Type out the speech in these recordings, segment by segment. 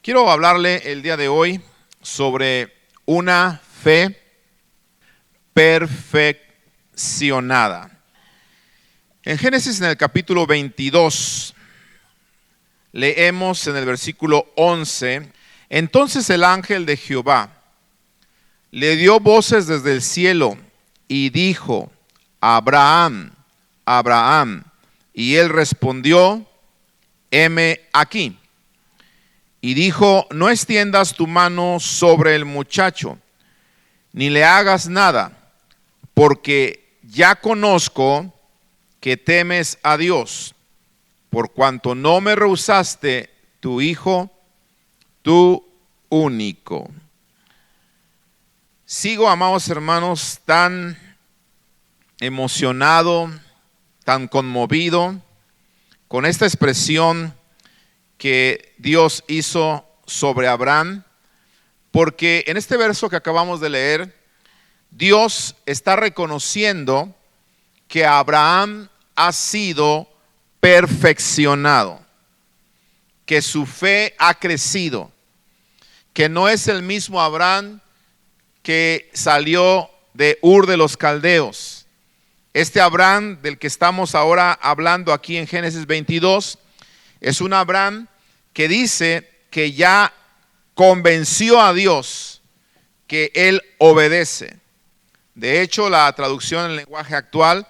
Quiero hablarle el día de hoy sobre una fe perfeccionada. En Génesis, en el capítulo 22, leemos en el versículo 11: Entonces el ángel de Jehová le dio voces desde el cielo y dijo: Abraham, Abraham. Y él respondió: heme aquí. Y dijo: no extiendas tu mano sobre el muchacho, ni le hagas nada, porque ya conozco que temes a Dios, por cuanto no me rehusaste tu hijo, tu único. Sigo, amados hermanos, tan emocionado, tan conmovido con esta expresión que Dios hizo sobre Abraham, porque en este verso que acabamos de leer, Dios está reconociendo que Abraham ha sido perfeccionado, que su fe ha crecido, que no es el mismo Abraham que salió de Ur de los Caldeos. Este Abraham del que estamos ahora hablando aquí en Génesis 22 es un Abraham que dice que ya convenció a Dios, que él obedece. De hecho, la traducción en el lenguaje actual,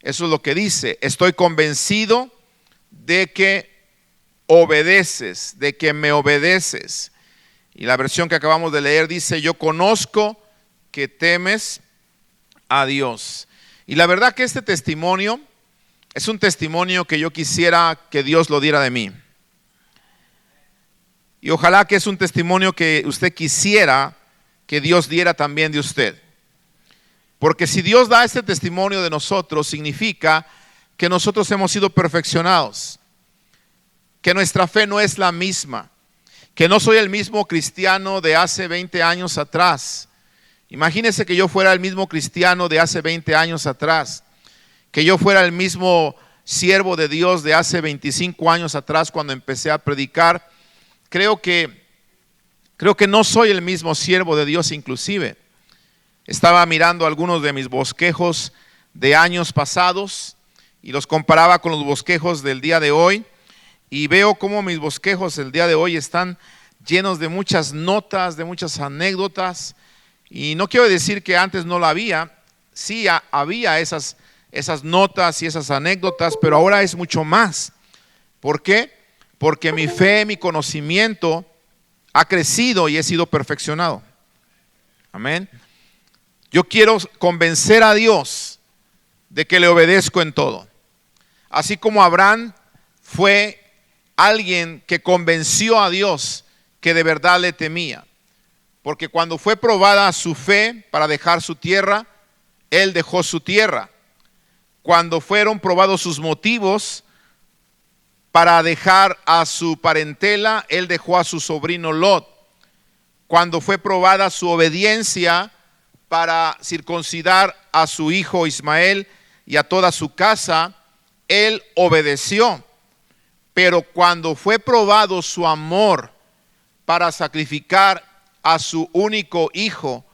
eso es lo que dice: estoy convencido de que obedeces, de que me obedeces. Y la versión que acabamos de leer dice: yo conozco que temes a Dios. Y la verdad que este testimonio es un testimonio que yo quisiera que Dios lo diera de mí. Y ojalá que es un testimonio que usted quisiera que Dios diera también de usted. Porque si Dios da este testimonio de nosotros, significa que nosotros hemos sido perfeccionados, que nuestra fe no es la misma, que no soy el mismo cristiano de hace 20 años atrás. Imagínese que yo fuera el mismo cristiano de hace 20 años atrás, que yo fuera el mismo siervo de Dios de hace 25 años atrás cuando empecé a predicar. Creo que no soy el mismo siervo de Dios. Inclusive estaba mirando algunos de mis bosquejos de años pasados y los comparaba con los bosquejos del día de hoy, y veo cómo mis bosquejos del día de hoy están llenos de muchas notas, de muchas anécdotas. Y no quiero decir que antes no la había, sí había esas notas y esas anécdotas, pero ahora es mucho más. ¿Por qué? Porque mi fe, mi conocimiento ha crecido y he sido perfeccionado. Amén. Yo quiero convencer a Dios de que le obedezco en todo. Así como Abraham fue alguien que convenció a Dios que de verdad le temía. Porque cuando fue probada su fe para dejar su tierra, él dejó su tierra. Cuando fueron probados sus motivos para dejar a su parentela, él dejó a su sobrino Lot. Cuando fue probada su obediencia para circuncidar a su hijo Ismael y a toda su casa, él obedeció. Pero cuando fue probado su amor para sacrificar a su único hijo,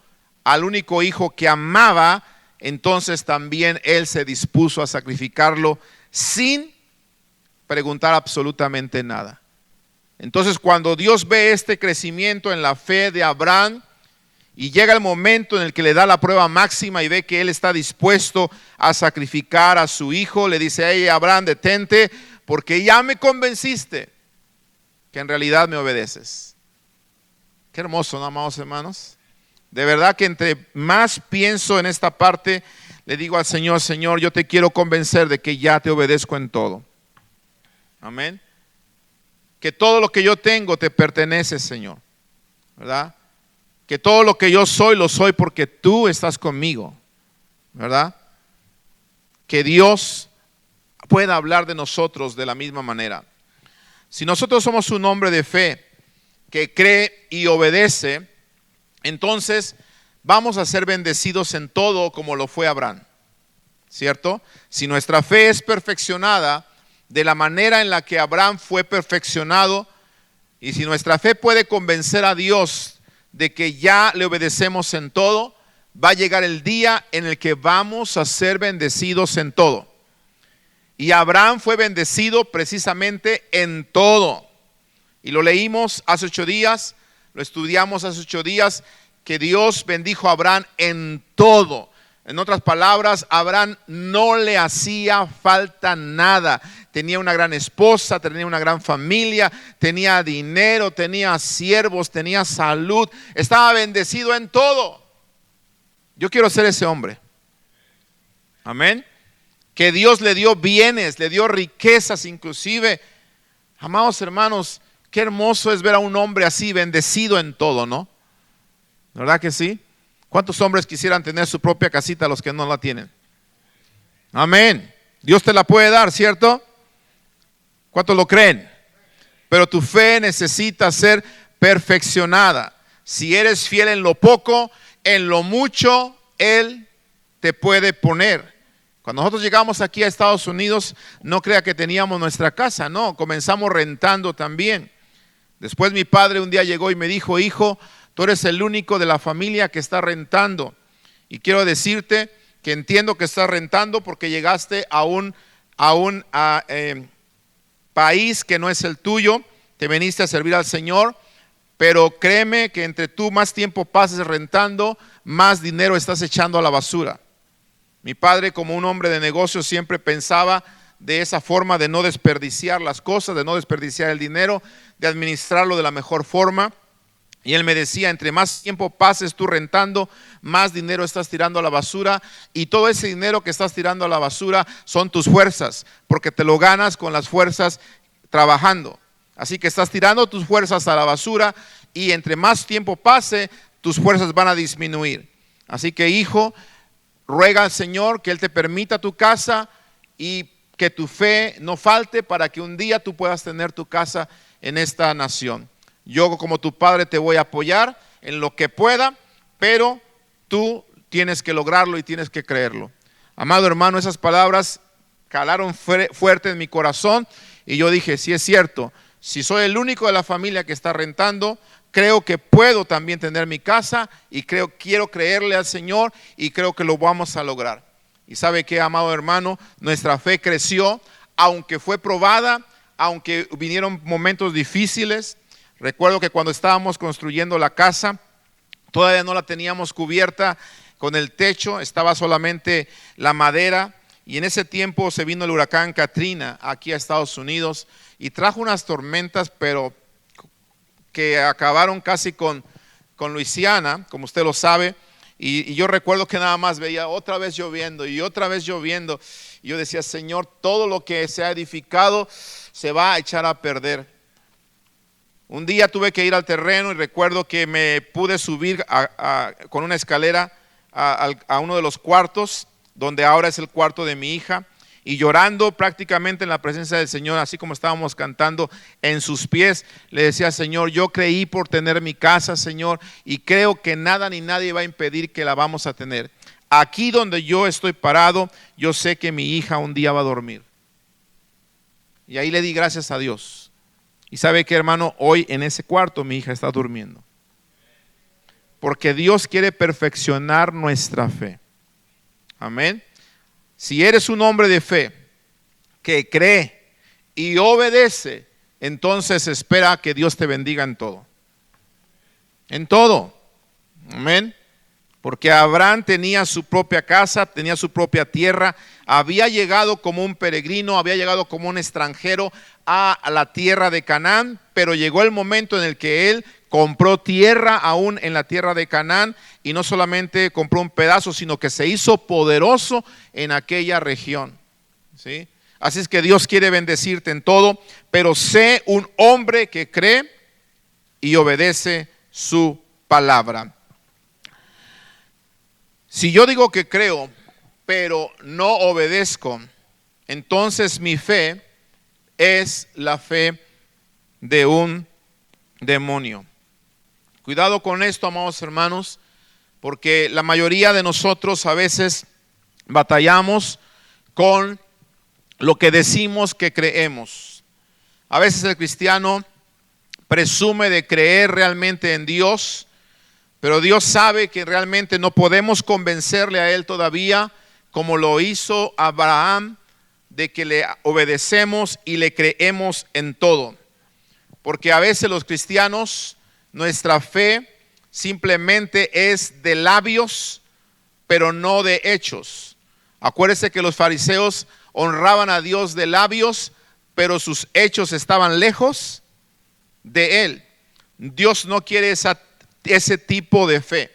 al único hijo que amaba, entonces también él se dispuso a sacrificarlo sin preguntar absolutamente nada. Entonces, cuando Dios ve este crecimiento en la fe de Abraham y llega el momento en el que le da la prueba máxima y ve que él está dispuesto a sacrificar a su hijo, le dice: hey Abraham, detente, porque ya me convenciste que en realidad me obedeces. Qué hermoso, ¿no, amados hermanos? De verdad que entre más pienso en esta parte, le digo al Señor: Señor, yo te quiero convencer de que ya te obedezco en todo. Amén. Que todo lo que yo tengo te pertenece, Señor, ¿verdad? Que todo lo que yo soy, lo soy porque tú estás conmigo, ¿verdad? Que Dios pueda hablar de nosotros de la misma manera. Si nosotros somos un hombre de fe que cree y obedece, entonces vamos a ser bendecidos en todo como lo fue Abraham, ¿cierto? Si nuestra fe es perfeccionada de la manera en la que Abraham fue perfeccionado, Y si nuestra fe puede convencer a Dios de que ya le obedecemos en todo, va a llegar el día en el que vamos a ser bendecidos en todo. Y Abraham fue bendecido precisamente en todo. Y lo leímos hace 8 días, lo estudiamos hace 8 días, que Dios bendijo a Abraham en todo. En otras palabras, Abraham no le hacía falta nada. Tenía una gran esposa, tenía una gran familia, tenía dinero, tenía siervos, tenía salud. Estaba bendecido en todo. Yo quiero ser ese hombre. Amén. Que Dios le dio bienes, le dio riquezas inclusive. Amados hermanos, qué hermoso es ver a un hombre así bendecido en todo, ¿no? ¿Verdad que sí? ¿Cuántos hombres quisieran tener su propia casita, los que no la tienen? Amén. Dios te la puede dar, ¿cierto? ¿Cuántos lo creen? Pero tu fe necesita ser perfeccionada. Si eres fiel en lo poco, en lo mucho Él te puede poner. Cuando nosotros llegamos aquí a Estados Unidos, no crea que teníamos nuestra casa, no, comenzamos rentando también. Después mi padre un día llegó y me dijo: hijo, tú eres el único de la familia que está rentando. Y quiero decirte que entiendo que estás rentando porque llegaste a un país que no es el tuyo, te viniste a servir al Señor, pero créeme que entre tú más tiempo pases rentando, más dinero estás echando a la basura. Mi padre, como un hombre de negocios, siempre pensaba de esa forma, de no desperdiciar las cosas, de no desperdiciar el dinero, de administrarlo de la mejor forma. Y él me decía: entre más tiempo pases tú rentando, más dinero estás tirando a la basura, y todo ese dinero que estás tirando a la basura son tus fuerzas, porque te lo ganas con las fuerzas trabajando. Así que estás tirando tus fuerzas a la basura, y entre más tiempo pase, tus fuerzas van a disminuir. Así que, hijo, ruega al Señor que Él te permita tu casa y que tu fe no falte para que un día tú puedas tener tu casa en esta nación. Yo, como tu padre, te voy a apoyar en lo que pueda, pero tú tienes que lograrlo y tienes que creerlo. Amado hermano, esas palabras calaron fuerte en mi corazón y yo dije: sí, es cierto, si soy el único de la familia que está rentando, creo que puedo también tener mi casa y quiero creerle al Señor y creo que lo vamos a lograr. Y sabe qué, amado hermano, nuestra fe creció, aunque fue probada, aunque vinieron momentos difíciles. Recuerdo que cuando estábamos construyendo la casa, todavía no la teníamos cubierta con el techo, estaba solamente la madera. Y en ese tiempo se vino el huracán Katrina aquí a Estados Unidos y trajo unas tormentas, pero que acabaron casi con Luisiana, como usted lo sabe. Y yo recuerdo que nada más veía otra vez lloviendo y otra vez lloviendo. Y yo decía: Señor, todo lo que se ha edificado se va a echar a perder. Un día tuve que ir al terreno y recuerdo que me pude subir con una escalera a uno de los cuartos, donde ahora es el cuarto de mi hija, y llorando prácticamente en la presencia del Señor, así como estábamos cantando, en sus pies, le decía: Señor, yo creí por tener mi casa, Señor, y creo que nada ni nadie va a impedir que la vamos a tener. Aquí donde yo estoy parado, yo sé que mi hija un día va a dormir. Y ahí le di gracias a Dios. Y sabe que, hermano, hoy en ese cuarto mi hija está durmiendo. Porque Dios quiere perfeccionar nuestra fe. Amén. Si eres un hombre de fe que cree y obedece, entonces espera que Dios te bendiga en todo. En todo. Amén. Porque Abraham tenía su propia casa, tenía su propia tierra, había llegado como un peregrino, había llegado como un extranjero a la tierra de Canaán, pero llegó el momento en el que él compró tierra aún en la tierra de Canaán, y no solamente compró un pedazo, sino que se hizo poderoso en aquella región. ¿Sí? Así es que Dios quiere bendecirte en todo, pero sé un hombre que cree y obedece su palabra. Si yo digo que creo, pero no obedezco, entonces mi fe es la fe de un demonio. Cuidado con esto, amados hermanos, porque la mayoría de nosotros a veces batallamos con lo que decimos que creemos. A veces el cristiano presume de creer realmente en Dios, pero Dios sabe que realmente no podemos convencerle a Él todavía, como lo hizo Abraham, de que le obedecemos y le creemos en todo. Porque a veces los cristianos, nuestra fe simplemente es de labios, pero no de hechos. Acuérdese que los fariseos honraban a Dios de labios, pero sus hechos estaban lejos de Él. Dios no quiere ese tipo de fe.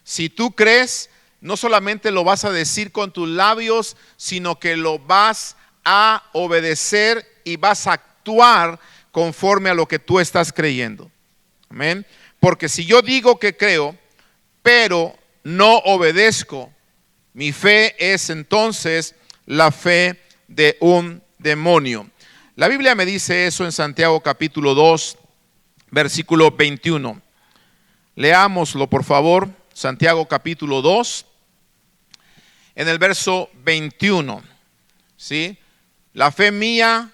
Si tú crees, no solamente lo vas a decir con tus labios, sino que lo vas a obedecer y vas a actuar conforme a lo que tú estás creyendo. Amén. Porque si yo digo que creo, pero no obedezco, mi fe es entonces la fe de un demonio. La Biblia me dice eso en Santiago capítulo 2, versículo 21. Leámoslo por favor, Santiago capítulo 2, en el verso 21. ¿Sí? La fe mía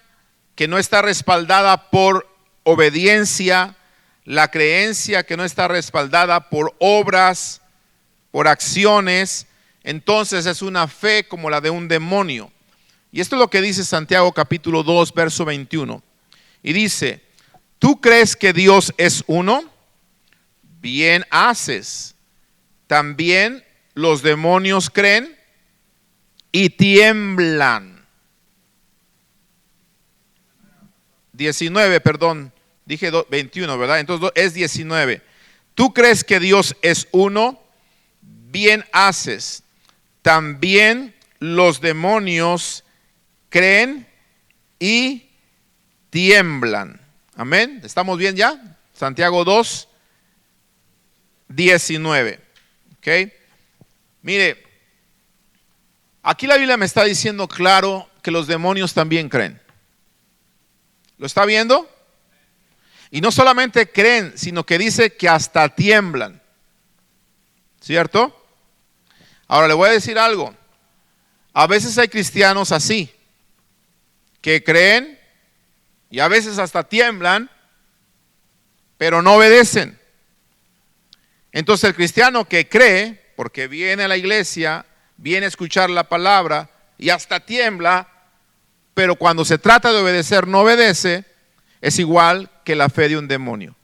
que no está respaldada por obediencia, la creencia que no está respaldada por obras, por acciones, entonces es una fe como la de un demonio. Y esto es lo que dice Santiago capítulo 2, verso 21. Y dice, ¿tú crees que Dios es uno? Bien haces. También los demonios creen y tiemblan. 19, perdón, dije 21, ¿verdad? Entonces es 19. ¿Tú crees que Dios es uno? Bien haces. También los demonios creen y tiemblan. Amén. ¿Estamos bien ya? Santiago 2, 19. Ok. Mire, aquí la Biblia me está diciendo claro que los demonios también creen. ¿Lo está viendo? Y no solamente creen, sino que dice que hasta tiemblan. ¿Cierto? Ahora le voy a decir algo. A veces hay cristianos así, que creen y a veces hasta tiemblan, pero no obedecen. Entonces el cristiano que cree, porque viene a la iglesia, viene a escuchar la palabra y hasta tiembla, pero cuando se trata de obedecer no obedece, es igual que la fe de un demonio.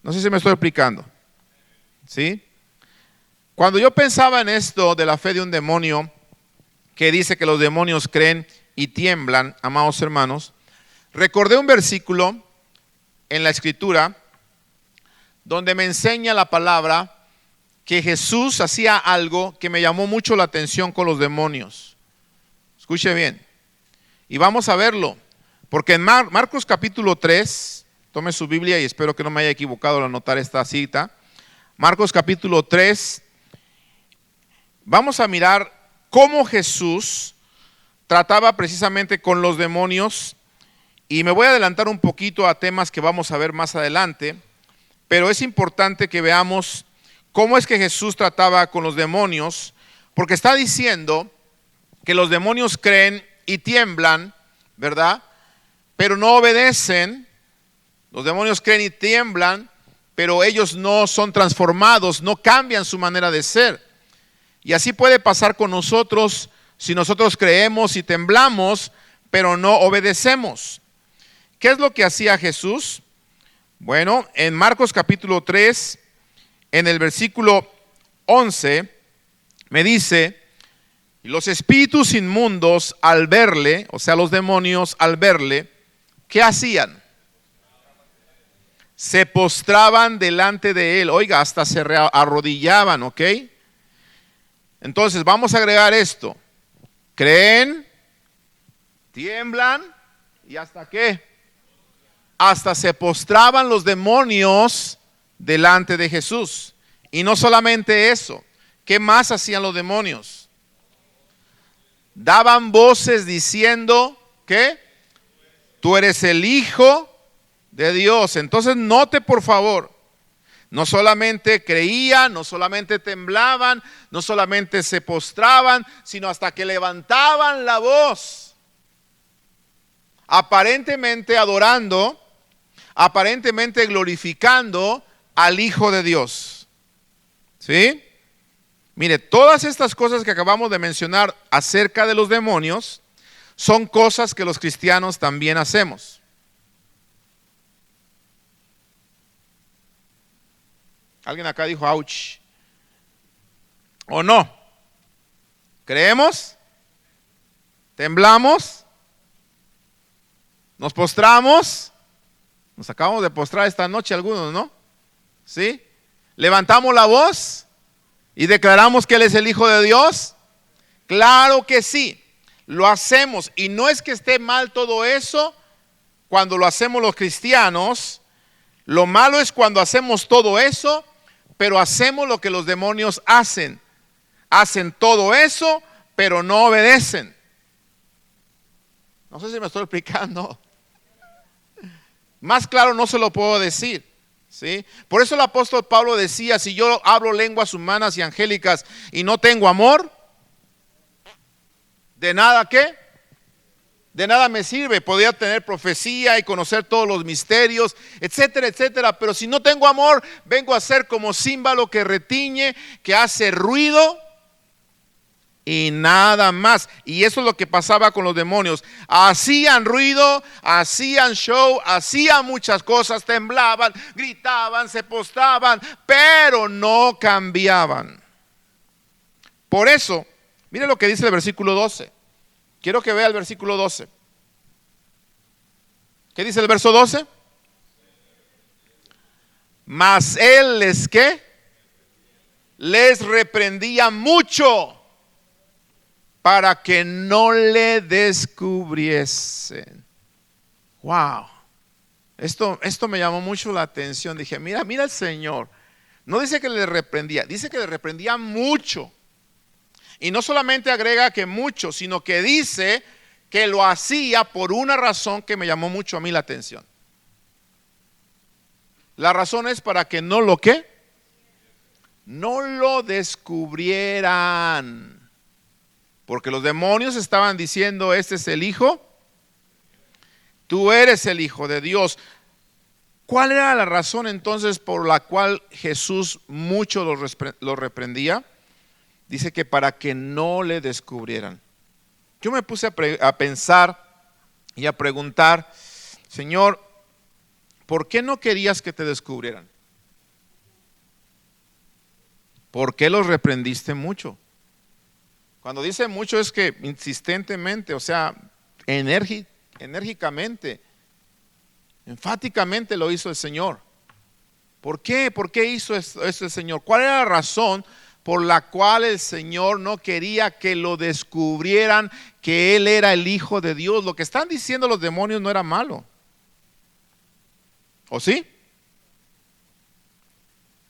No sé si me estoy explicando. ¿Sí? Cuando yo pensaba en esto de la fe de un demonio, que dice que los demonios creen y tiemblan, amados hermanos, recordé un versículo en la Escritura donde me enseña la palabra que Jesús hacía algo que me llamó mucho la atención con los demonios. Escuche bien. Y vamos a verlo, porque en Marcos capítulo 3, tome su Biblia y espero que no me haya equivocado al anotar esta cita. Marcos capítulo 3, vamos a mirar cómo Jesús trataba precisamente con los demonios. Y me voy a adelantar un poquito a temas que vamos a ver más adelante, pero es importante que veamos cómo es que Jesús trataba con los demonios, porque está diciendo que los demonios creen y tiemblan, ¿verdad? Pero no obedecen. Los demonios creen y tiemblan, pero ellos no son transformados, no cambian su manera de ser. Y así puede pasar con nosotros si nosotros creemos y temblamos, pero no obedecemos. ¿Qué es lo que hacía Jesús? Bueno, en Marcos capítulo 3, en el versículo 11, me dice, y los espíritus inmundos al verle, o sea los demonios al verle, ¿qué hacían? Se postraban delante de él, oiga, hasta se arrodillaban, ¿ok? Entonces vamos a agregar esto, creen, tiemblan y ¿hasta qué? Hasta se postraban los demonios delante de Jesús. Y no solamente eso, ¿qué más hacían los demonios? Daban voces diciendo que tú eres el Hijo de Dios. Entonces note por favor, no solamente creían, no solamente temblaban, no solamente se postraban, sino hasta que levantaban la voz, aparentemente adorando, aparentemente glorificando al Hijo de Dios. ¿Sí? Mire, todas estas cosas que acabamos de mencionar acerca de los demonios son cosas que los cristianos también hacemos. Alguien acá dijo, ouch. ¿O no? ¿Creemos? ¿Temblamos? ¿Nos postramos? Nos acabamos de postrar esta noche algunos, ¿no? ¿Sí? ¿Levantamos la voz y declaramos que Él es el Hijo de Dios? Claro que sí, lo hacemos. Y no es que esté mal todo eso cuando lo hacemos los cristianos. Lo malo es cuando hacemos todo eso, pero hacemos lo que los demonios hacen. Hacen todo eso, pero no obedecen. No sé si me estoy explicando. Más claro no se lo puedo decir, ¿sí? Por eso el apóstol Pablo decía, si yo hablo lenguas humanas y angélicas y no tengo amor, ¿de nada qué? De nada me sirve. Podría tener profecía y conocer todos los misterios, etcétera, etcétera. Pero si no tengo amor, vengo a ser como címbalo que retiñe, que hace ruido y nada más. Y eso es lo que pasaba con los demonios. Hacían ruido, hacían show, hacían muchas cosas, temblaban, gritaban, se postraban, pero no cambiaban. Por eso, mire lo que dice el versículo 12. Quiero que vea el versículo 12. ¿Qué dice el verso 12? Mas él les ¿qué? Les reprendía mucho para que no le descubriesen. Wow. Esto me llamó mucho la atención. Dije, mira el Señor. No dice que le reprendía, dice que le reprendía mucho. Y no solamente agrega que mucho, sino que dice que lo hacía por una razón que me llamó mucho a mí la atención. La razón es para que no lo ¿qué? No lo descubrieran. Porque los demonios estaban diciendo, este es el Hijo, tú eres el Hijo de Dios. ¿Cuál era la razón entonces por la cual Jesús mucho lo reprendía? Dice que para que no le descubrieran. Yo me puse a pensar y a preguntar, Señor, ¿por qué no querías que te descubrieran? ¿Por qué los reprendiste mucho? Cuando dice mucho es que insistentemente, o sea, enérgicamente, enfáticamente lo hizo el Señor. ¿Por qué? ¿Por qué hizo esto el Señor? ¿Cuál era la razón por la cual el Señor no quería que lo descubrieran que Él era el Hijo de Dios? Lo que están diciendo los demonios no era malo. ¿O sí?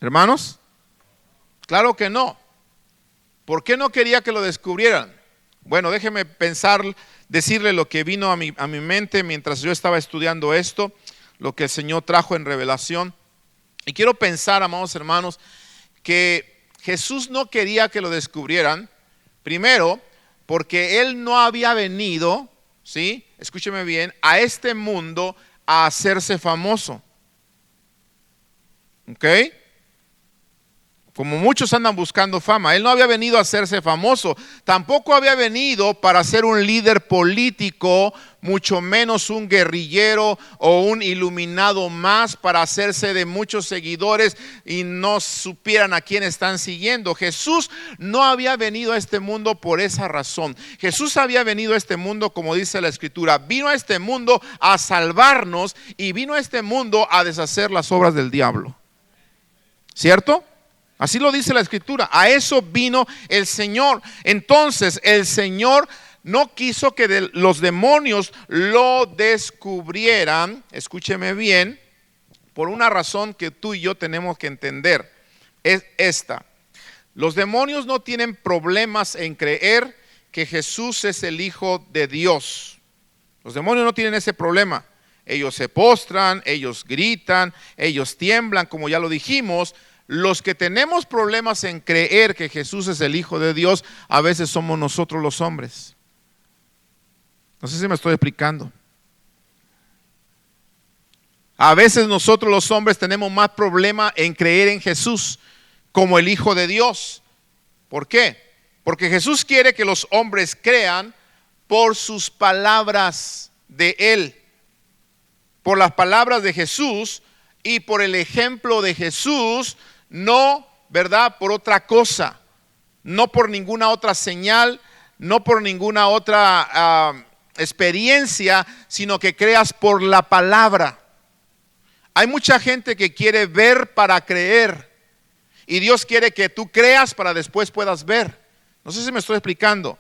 ¿Hermanos? Claro que no. ¿Por qué no quería que lo descubrieran? Bueno, déjeme pensar, decirle lo que vino a mi mente mientras yo estaba estudiando esto, lo que el Señor trajo en revelación. Y quiero pensar, amados hermanos, que Jesús no quería que lo descubrieran, primero, porque Él no había venido, ¿sí? Escúcheme bien, a este mundo a hacerse famoso. ¿Ok? Como muchos andan buscando fama, Él no había venido a hacerse famoso, tampoco había venido para ser un líder político, mucho menos un guerrillero o un iluminado más para hacerse de muchos seguidores y no supieran a quién están siguiendo. Jesús no había venido a este mundo por esa razón. Jesús había venido a este mundo, como dice la Escritura, vino a este mundo a salvarnos y vino a este mundo a deshacer las obras del diablo. ¿Cierto? Así lo dice la Escritura, a eso vino el Señor. Entonces el Señor no quiso que los demonios lo descubrieran, escúcheme bien, por una razón que tú y yo tenemos que entender, es esta. Los demonios no tienen problemas en creer que Jesús es el Hijo de Dios. Los demonios no tienen ese problema. Ellos se postran, ellos gritan, ellos tiemblan, como ya lo dijimos. Los que tenemos problemas en creer que Jesús es el Hijo de Dios, a veces somos nosotros los hombres. No sé si me estoy explicando. A veces nosotros los hombres tenemos más problema en creer en Jesús como el Hijo de Dios. ¿Por qué? Porque Jesús quiere que los hombres crean por sus palabras de Él, por las palabras de Jesús y por el ejemplo de Jesús, no, ¿verdad?, por otra cosa, no por ninguna otra señal, no por ninguna otra experiencia, sino que creas por la palabra. Hay mucha gente que quiere ver para creer y Dios quiere que tú creas para después puedas ver. No sé si me estoy explicando,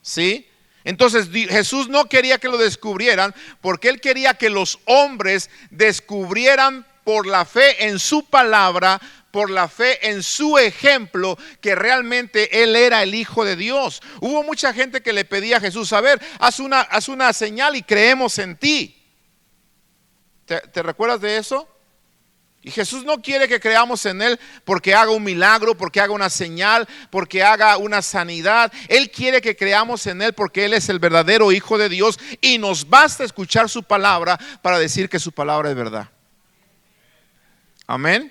¿sí? Entonces Jesús no quería que lo descubrieran porque Él quería que los hombres descubrieran por la fe en su palabra, por la fe en su ejemplo, que realmente Él era el Hijo de Dios. Hubo mucha gente que le pedía a Jesús, a ver, haz una señal y creemos en ti. ¿Te recuerdas de eso? Y Jesús no quiere que creamos en Él porque haga un milagro, porque haga una señal, porque haga una sanidad. Él quiere que creamos en Él porque Él es el verdadero Hijo de Dios y nos basta escuchar su palabra para decir que su palabra es verdad. Amén.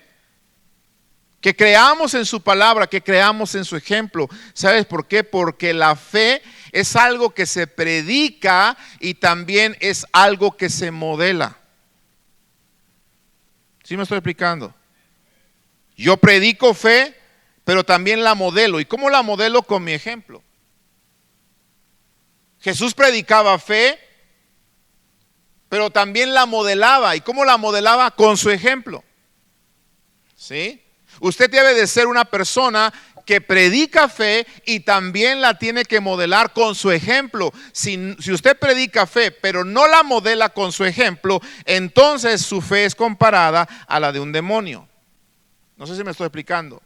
Que creamos en su palabra, que creamos en su ejemplo. ¿Sabes por qué? Porque la fe es algo que se predica y también es algo que se modela. ¿Sí me estoy explicando? Yo predico fe, pero también la modelo. ¿Y cómo la modelo? Con mi ejemplo. Jesús predicaba fe, pero también la modelaba. ¿Y cómo la modelaba? Con su ejemplo. ¿Sí? Usted debe de ser una persona que predica fe y también la tiene que modelar con su ejemplo. Si usted predica fe pero no la modela con su ejemplo, entonces su fe es comparada a la de un demonio. No sé si me estoy explicando.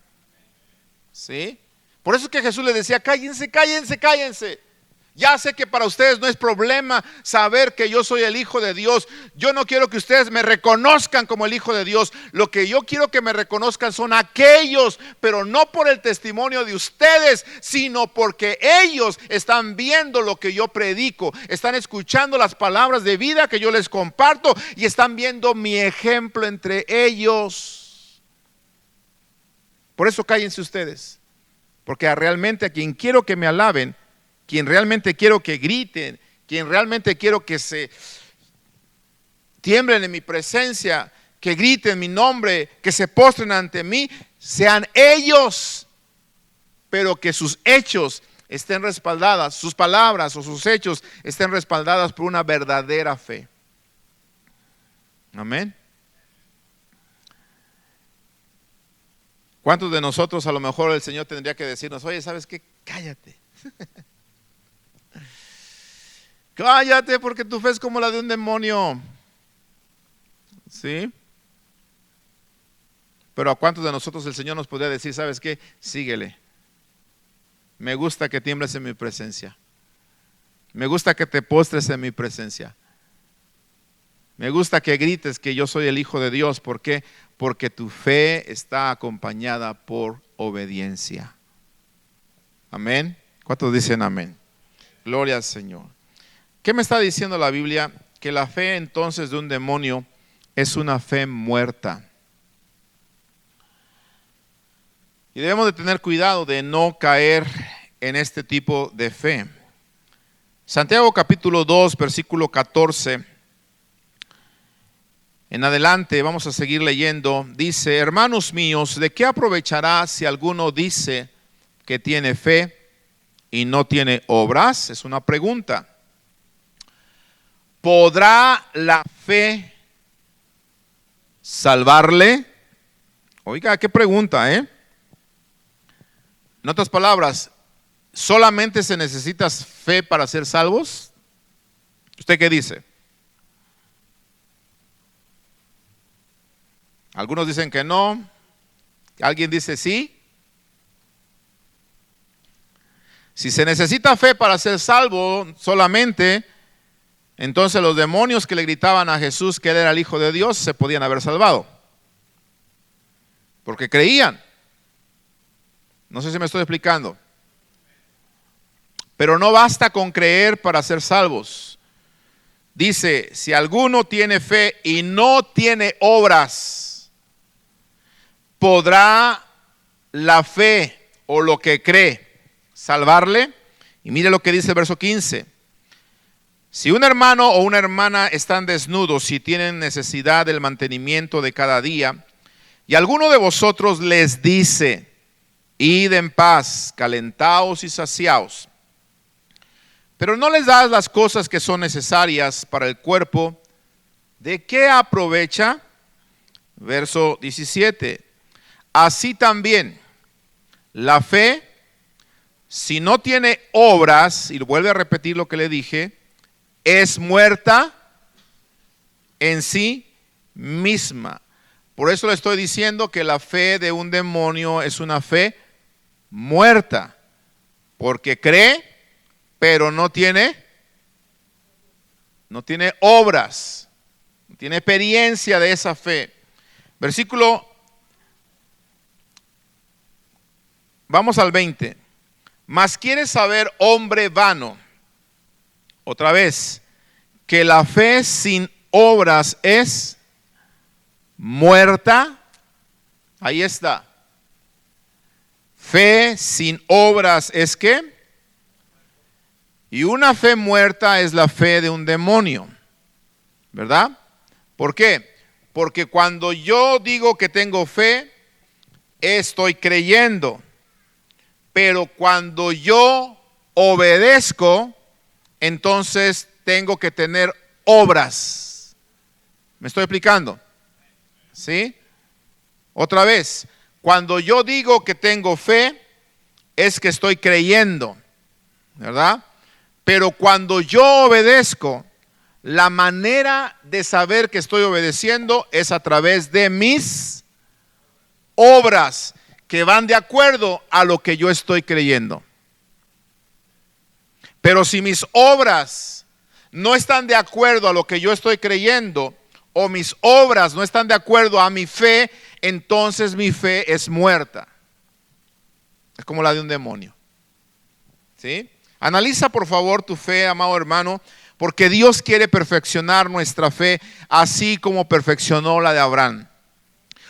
¿Sí? Por eso es que Jesús le decía, cállense, cállense, cállense. Ya sé que para ustedes no es problema saber que yo soy el Hijo de Dios. Yo no quiero que ustedes me reconozcan como el Hijo de Dios. Lo que yo quiero que me reconozcan son aquellos, pero no por el testimonio de ustedes, sino porque ellos están viendo lo que yo predico, están escuchando las palabras de vida que yo les comparto y están viendo mi ejemplo entre ellos. Por eso cállense ustedes, porque realmente a quien quiero que me alaben, quien realmente quiero que griten, quien realmente quiero que se tiemblen en mi presencia, que griten mi nombre, que se postren ante mí, sean ellos, pero que sus hechos estén respaldadas, sus palabras o sus hechos estén respaldadas por una verdadera fe. Amén. ¿Cuántos de nosotros a lo mejor el Señor tendría que decirnos, oye, ¿sabes qué? Cállate. Cállate porque tu fe es como la de un demonio. ¿Sí? Pero ¿a cuántos de nosotros el Señor nos podría decir, sabes qué? Síguele. Me gusta que tiembles en mi presencia. Me gusta que te postres en mi presencia. Me gusta que grites que yo soy el Hijo de Dios. ¿Por qué? Porque tu fe está acompañada por obediencia. Amén. ¿Cuántos dicen amén? Gloria al Señor. ¿Qué me está diciendo la Biblia? Que la fe entonces de un demonio es una fe muerta. Y debemos de tener cuidado de no caer en este tipo de fe. Santiago capítulo 2, versículo 14. En adelante vamos a seguir leyendo. Dice, hermanos míos, ¿de qué aprovechará si alguno dice que tiene fe y no tiene obras? Es una pregunta. ¿Podrá la fe salvarle? Oiga, qué pregunta, ¿eh? En otras palabras, ¿solamente se necesita fe para ser salvos? ¿Usted qué dice? Algunos dicen que no. ¿Alguien dice sí? Si se necesita fe para ser salvo solamente, entonces los demonios que le gritaban a Jesús que Él era el Hijo de Dios se podían haber salvado. Porque creían. No sé si me estoy explicando. Pero no basta con creer para ser salvos. Dice, si alguno tiene fe y no tiene obras, ¿podrá la fe o lo que cree salvarle? Y mire lo que dice el verso 15. Si un hermano o una hermana están desnudos y tienen necesidad del mantenimiento de cada día, y alguno de vosotros les dice, id en paz, calentaos y saciaos, pero no les das las cosas que son necesarias para el cuerpo, ¿de qué aprovecha? Verso 17. Así también la fe, si no tiene obras, y vuelve a repetir lo que le dije, es muerta en sí misma. Por eso le estoy diciendo que la fe de un demonio es una fe muerta, porque cree, pero no tiene obras, no tiene experiencia de esa fe. Vamos al 20. Mas quieres saber, hombre vano, otra vez, que la fe sin obras es muerta. Ahí está. Fe sin obras es ¿qué? Y una fe muerta es la fe de un demonio, ¿verdad? ¿Por qué? Porque cuando yo digo que tengo fe, estoy creyendo. Pero cuando yo obedezco, entonces tengo que tener obras. ¿Me estoy explicando? ¿Sí? Otra vez, cuando yo digo que tengo fe, es que estoy creyendo, ¿verdad? Pero cuando yo obedezco, la manera de saber que estoy obedeciendo es a través de mis obras, que van de acuerdo a lo que yo estoy creyendo. Pero si mis obras no están de acuerdo a lo que yo estoy creyendo, o mis obras no están de acuerdo a mi fe, entonces mi fe es muerta. Es como la de un demonio. ¿Sí? Analiza por favor tu fe, amado hermano, porque Dios quiere perfeccionar nuestra fe así como perfeccionó la de Abraham.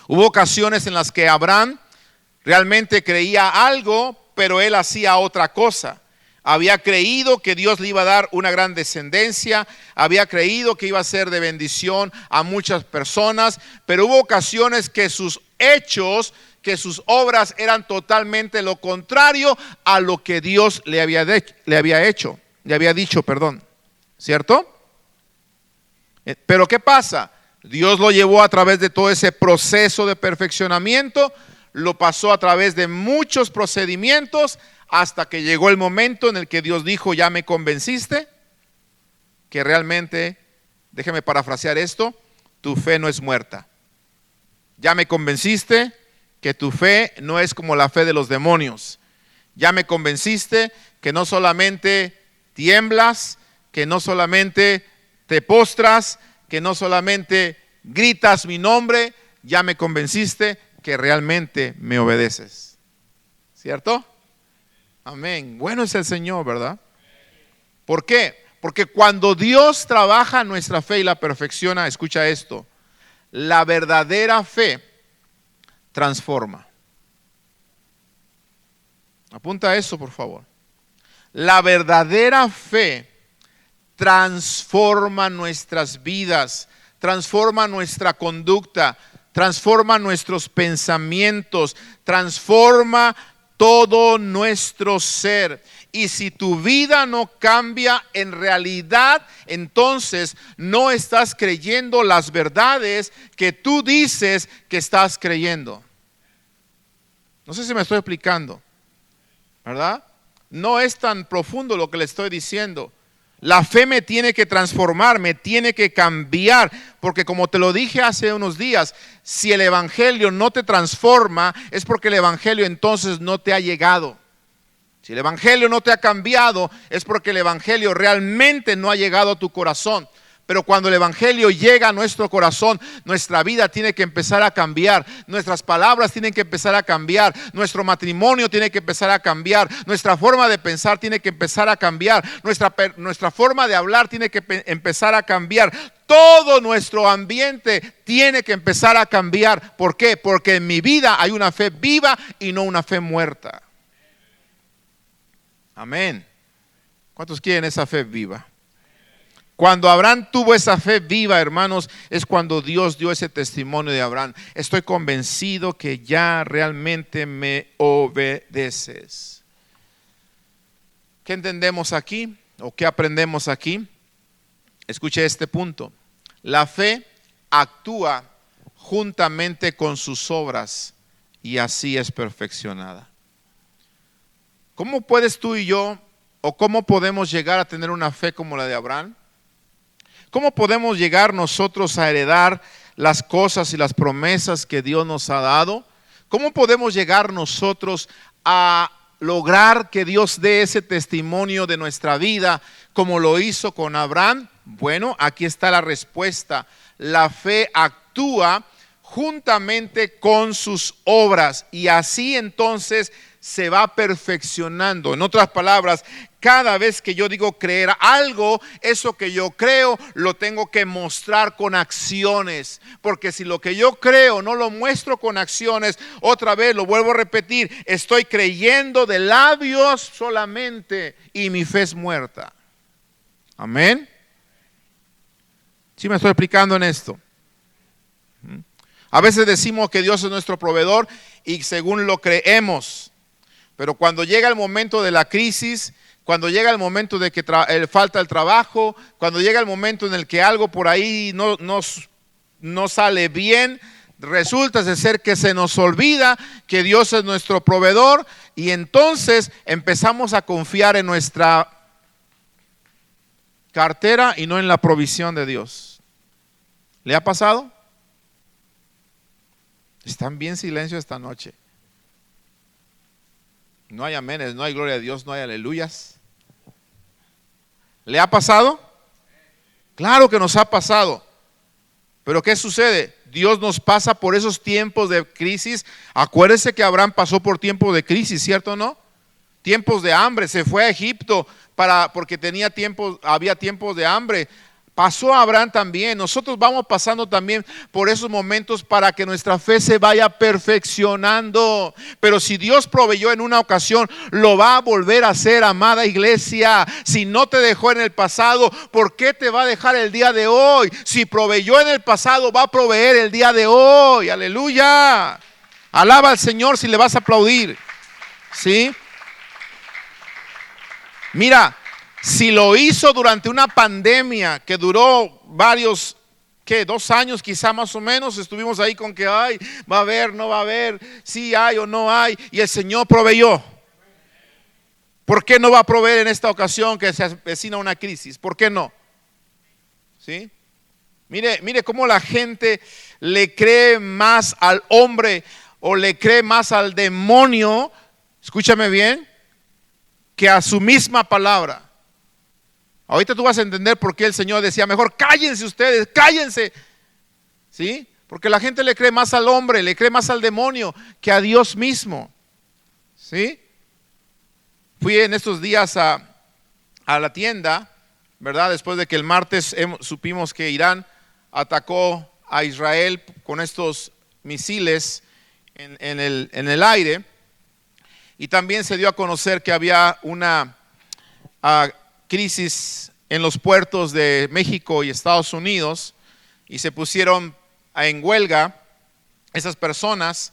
Hubo ocasiones en las que Abraham realmente creía algo, pero él hacía otra cosa. Había creído que Dios le iba a dar una gran descendencia, había creído que iba a ser de bendición a muchas personas, pero hubo ocasiones que sus hechos, que sus obras eran totalmente lo contrario a lo que Dios le había dicho, ¿cierto? Pero ¿qué pasa? Dios lo llevó a través de todo ese proceso de perfeccionamiento, lo pasó a través de muchos procedimientos, hasta que llegó el momento en el que Dios dijo, ya me convenciste, que realmente, déjeme parafrasear esto, tu fe no es muerta. Ya me convenciste que tu fe no es como la fe de los demonios. Ya me convenciste que no solamente tiemblas, que no solamente te postras, que no solamente gritas mi nombre, ya me convenciste que realmente me obedeces. ¿Cierto? Amén. Bueno es el Señor, ¿verdad? ¿Por qué? Porque cuando Dios trabaja nuestra fe y la perfecciona, escucha esto, la verdadera fe transforma. Apunta eso, por favor. La verdadera fe transforma nuestras vidas, transforma nuestra conducta, transforma nuestros pensamientos, transforma todo nuestro ser. Y si tu vida no cambia en realidad, entonces no estás creyendo las verdades que tú dices que estás creyendo. No sé si me estoy explicando, ¿verdad? No es tan profundo lo que le estoy diciendo. La fe me tiene que transformar, me tiene que cambiar, porque como te lo dije hace unos días, si el evangelio no te transforma, es porque el evangelio entonces no te ha llegado. Si el evangelio no te ha cambiado, es porque el evangelio realmente no ha llegado a tu corazón. Pero cuando el evangelio llega a nuestro corazón, nuestra vida tiene que empezar a cambiar, nuestras palabras tienen que empezar a cambiar, nuestro matrimonio tiene que empezar a cambiar, nuestra forma de pensar tiene que empezar a cambiar, nuestra forma de hablar tiene que empezar a cambiar. Todo nuestro ambiente tiene que empezar a cambiar. ¿Por qué? Porque en mi vida hay una fe viva y no una fe muerta. Amén. ¿Cuántos quieren esa fe viva? Cuando Abraham tuvo esa fe viva, hermanos, es cuando Dios dio ese testimonio de Abraham. Estoy convencido que ya realmente me obedeces. ¿Qué entendemos aquí? ¿O qué aprendemos aquí? Escuche este punto. La fe actúa juntamente con sus obras y así es perfeccionada. ¿Cómo puedes tú y yo, o cómo podemos llegar a tener una fe como la de Abraham? ¿Cómo podemos llegar nosotros a heredar las cosas y las promesas que Dios nos ha dado? ¿Cómo podemos llegar nosotros a lograr que Dios dé ese testimonio de nuestra vida como lo hizo con Abraham? Bueno, aquí está la respuesta. La fe actúa juntamente con sus obras y así entonces se va perfeccionando. En otras palabras, cada vez que yo digo creer algo, eso que yo creo lo tengo que mostrar con acciones, porque si lo que yo creo no lo muestro con acciones, otra vez lo vuelvo a repetir, estoy creyendo de labios solamente y mi fe es muerta. Amén. ¿Sí me estoy explicando en esto? A veces decimos que Dios es nuestro proveedor y según lo creemos, pero cuando llega el momento de la crisis, cuando llega el momento de que falta el trabajo, cuando llega el momento en el que algo por ahí no sale bien, resulta de ser que se nos olvida que Dios es nuestro proveedor y entonces empezamos a confiar en nuestra cartera y no en la provisión de Dios. ¿Le ha pasado? Están bien silencio esta noche. No hay aménes, no hay gloria a Dios, no hay aleluyas. ¿Le ha pasado? Claro que nos ha pasado. Pero ¿qué sucede? Dios nos pasa por esos tiempos de crisis. Acuérdese que Abraham pasó por tiempos de crisis, ¿cierto o no? Tiempos de hambre, se fue a Egipto porque había tiempos de hambre. Pasó a Abraham también. Nosotros vamos pasando también por esos momentos para que nuestra fe se vaya perfeccionando. Pero si Dios proveyó en una ocasión, lo va a volver a hacer, amada iglesia. Si no te dejó en el pasado, ¿por qué te va a dejar el día de hoy? Si proveyó en el pasado, va a proveer el día de hoy. Aleluya. Alaba al Señor si le vas a aplaudir. ¿Sí? Mira, si lo hizo durante una pandemia que duró varios, 2 años quizá más o menos, estuvimos ahí con que ay, va a haber, no va a haber, sí hay o no hay, y el Señor proveyó. ¿Por qué no va a proveer en esta ocasión que se avecina una crisis? ¿Por qué no? ¿Sí? Mire cómo la gente le cree más al hombre o le cree más al demonio, escúchame bien, que a su misma palabra. Ahorita tú vas a entender por qué el Señor decía, mejor cállense ustedes, cállense. ¿Sí? Porque la gente le cree más al hombre, le cree más al demonio que a Dios mismo. ¿Sí? Fui en estos días a la tienda, ¿verdad? Después de que el martes supimos que Irán atacó a Israel con estos misiles en el aire. Y también se dio a conocer que había una crisis en los puertos de México y Estados Unidos y se pusieron en huelga esas personas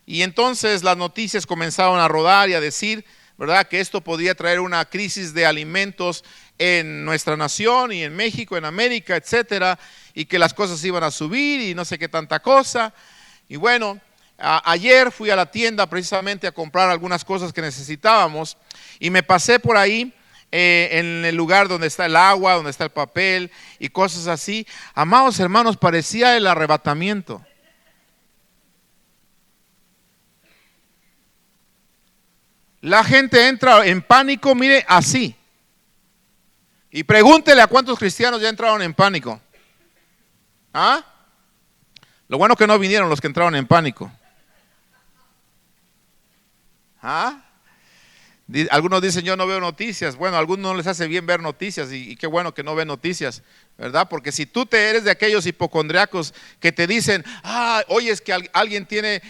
y entonces las noticias comenzaron a rodar y a decir, ¿verdad?, que esto podía traer una crisis de alimentos en nuestra nación y en México, en América, etcétera, y que las cosas iban a subir y no sé qué tanta cosa. Y bueno, ayer fui a la tienda precisamente a comprar algunas cosas que necesitábamos y me pasé por ahí en el lugar donde está el agua, donde está el papel y cosas así. Amados hermanos, parecía el arrebatamiento. La gente entra en pánico, mire, así. Y pregúntele a cuántos cristianos ya entraron en pánico. ¿Ah? Lo bueno que no vinieron los que entraron en pánico. ¿Ah? Algunos dicen yo no veo noticias. Bueno, a algunos no les hace bien ver noticias y qué bueno que no ven noticias, ¿verdad? Porque si tú te eres de aquellos hipocondriacos que te dicen, oye, es que alguien tiene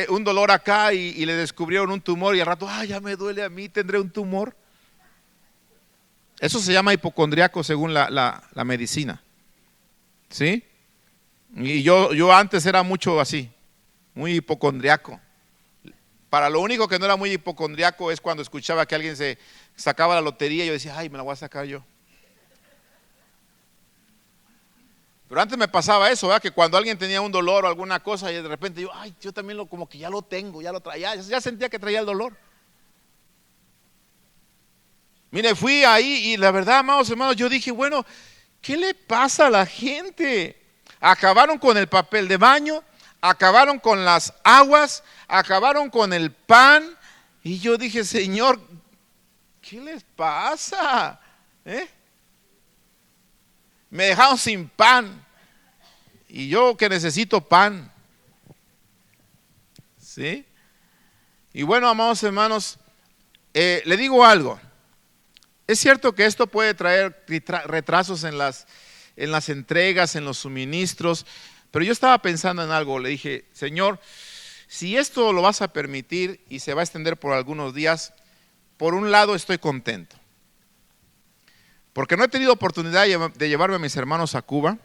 un dolor acá y le descubrieron un tumor y al rato, ya me duele a mí, tendré un tumor. Eso se llama hipocondriaco según la medicina, ¿sí? Y yo antes era mucho así, muy hipocondriaco. Para lo único que no era muy hipocondriaco es cuando escuchaba que alguien se sacaba la lotería y yo decía, me la voy a sacar yo. Pero antes me pasaba eso, ¿verdad? Que cuando alguien tenía un dolor o alguna cosa y de repente yo también como que ya lo tengo, ya lo traía, ya sentía que traía el dolor. Mire, fui ahí y la verdad, amados hermanos, yo dije, bueno, ¿qué le pasa a la gente? Acabaron con el papel de baño, acabaron con las aguas, acabaron con el pan. Y yo dije, Señor, ¿qué les pasa? Me dejaron sin pan. Y yo que necesito pan. ¿Sí? Y bueno, amados hermanos, le digo algo. Es cierto que esto puede traer retrasos en las entregas, en los suministros, pero yo estaba pensando en algo. Le dije, Señor, si esto lo vas a permitir y se va a extender por algunos días, por un lado estoy contento, porque no he tenido oportunidad de llevarme a mis hermanos a Cuba,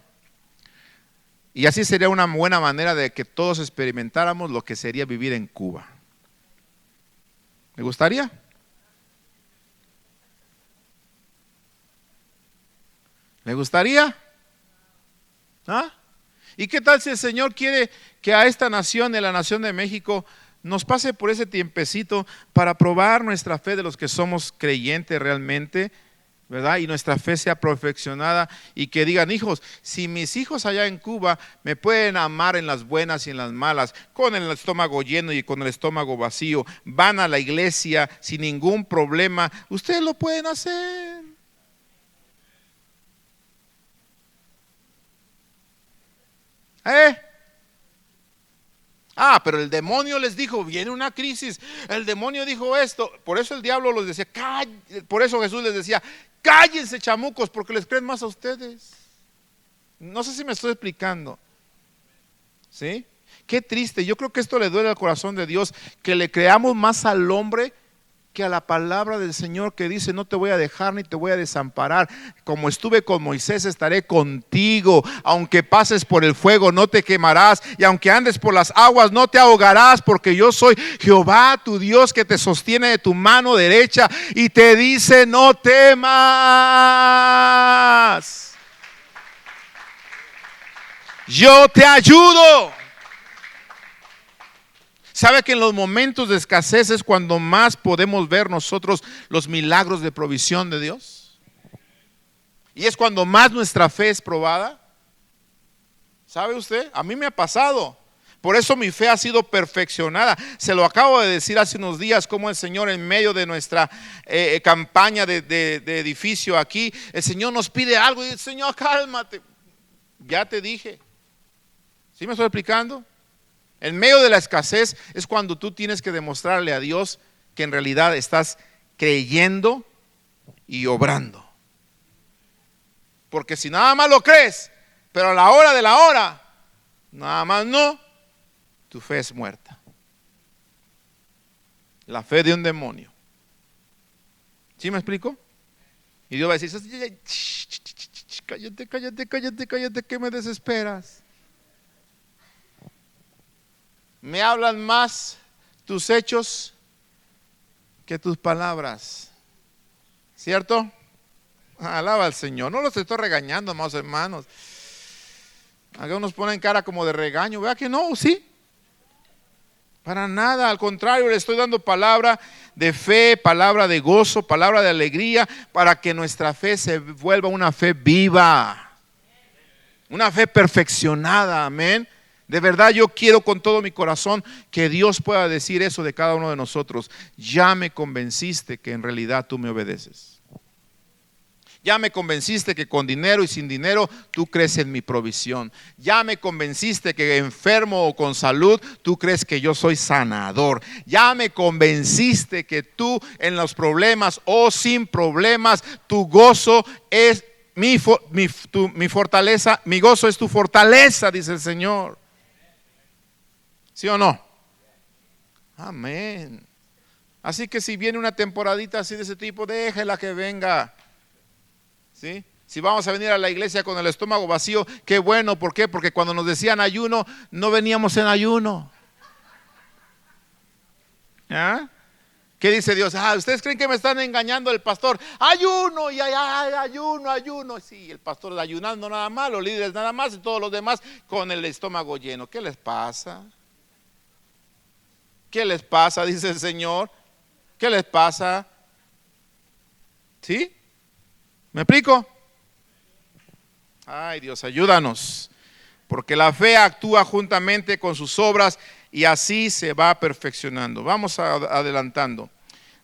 y así sería una buena manera de que todos experimentáramos lo que sería vivir en Cuba. ¿Me gustaría? ¿Me gustaría? ¿Y qué tal si el Señor quiere que a esta nación, la nación de México, nos pase por ese tiempecito para probar nuestra fe de los que somos creyentes realmente, ¿verdad? Y nuestra fe sea perfeccionada y que digan, hijos, si mis hijos allá en Cuba me pueden amar en las buenas y en las malas, con el estómago lleno y con el estómago vacío, van a la iglesia sin ningún problema, ustedes lo pueden hacer. Pero el demonio les dijo, viene una crisis, el demonio dijo esto, por eso el diablo los decía, por eso Jesús les decía, cállense chamucos, porque les creen más a ustedes. No sé si me estoy explicando, ¿sí? Qué triste, yo creo que esto le duele al corazón de Dios, que le creamos más al hombre que a la palabra del Señor que dice, no te voy a dejar ni te voy a desamparar, como estuve con Moisés estaré contigo, aunque pases por el fuego no te quemarás, y aunque andes por las aguas no te ahogarás, porque yo soy Jehová tu Dios que te sostiene de tu mano derecha y te dice no temas, yo te ayudo. ¿Sabe que en los momentos de escasez es cuando más podemos ver nosotros los milagros de provisión de Dios? Y es cuando más nuestra fe es probada. ¿Sabe usted? A mí me ha pasado. Por eso mi fe ha sido perfeccionada. Se lo acabo de decir hace unos días, como el Señor en medio de nuestra campaña de edificio aquí, el Señor nos pide algo y el Señor, cálmate. Ya te dije. ¿Sí me estoy explicando? En medio de la escasez es cuando tú tienes que demostrarle a Dios que en realidad estás creyendo y obrando. Porque si nada más lo crees, pero a la hora de la hora, nada más no, tu fe es muerta. La fe de un demonio. ¿Sí me explico? Y Dios va a decir, cállate, que me desesperas. Me hablan más tus hechos que tus palabras. ¿Cierto? Alaba al Señor. No los estoy regañando, amados hermanos. Algunos ponen cara como de regaño. Vea que no, ¿sí? Para nada, al contrario, le estoy dando palabra de fe, palabra de gozo, palabra de alegría, para que nuestra fe se vuelva una fe viva, una fe perfeccionada, amén. De verdad yo quiero con todo mi corazón que Dios pueda decir eso de cada uno de nosotros. Ya me convenciste que en realidad tú me obedeces. Ya me convenciste que con dinero y sin dinero tú crees en mi provisión. Ya me convenciste que enfermo o con salud tú crees que yo soy sanador. Ya me convenciste que tú en los problemas o sin problemas tu gozo es mi fortaleza. Mi gozo es tu fortaleza, dice el Señor. ¿Sí o no? Amén. Así que si viene una temporadita así de ese tipo, déjela que venga. ¿Sí? Si vamos a venir a la iglesia con el estómago vacío, qué bueno. ¿Por qué? Porque cuando nos decían ayuno, no veníamos en ayuno. ¿Ah? ¿Qué dice Dios? ¿Ustedes creen que me están engañando el pastor? Ayuno y ayuno. Sí, el pastor ayunando nada más, los líderes nada más y todos los demás con el estómago lleno. ¿Qué les pasa? ¿Qué les pasa? Dice el Señor. ¿Qué les pasa? ¿Sí? ¿Me explico? Ay, Dios, ayúdanos. Porque la fe actúa juntamente con sus obras y así se va perfeccionando. Vamos adelantando.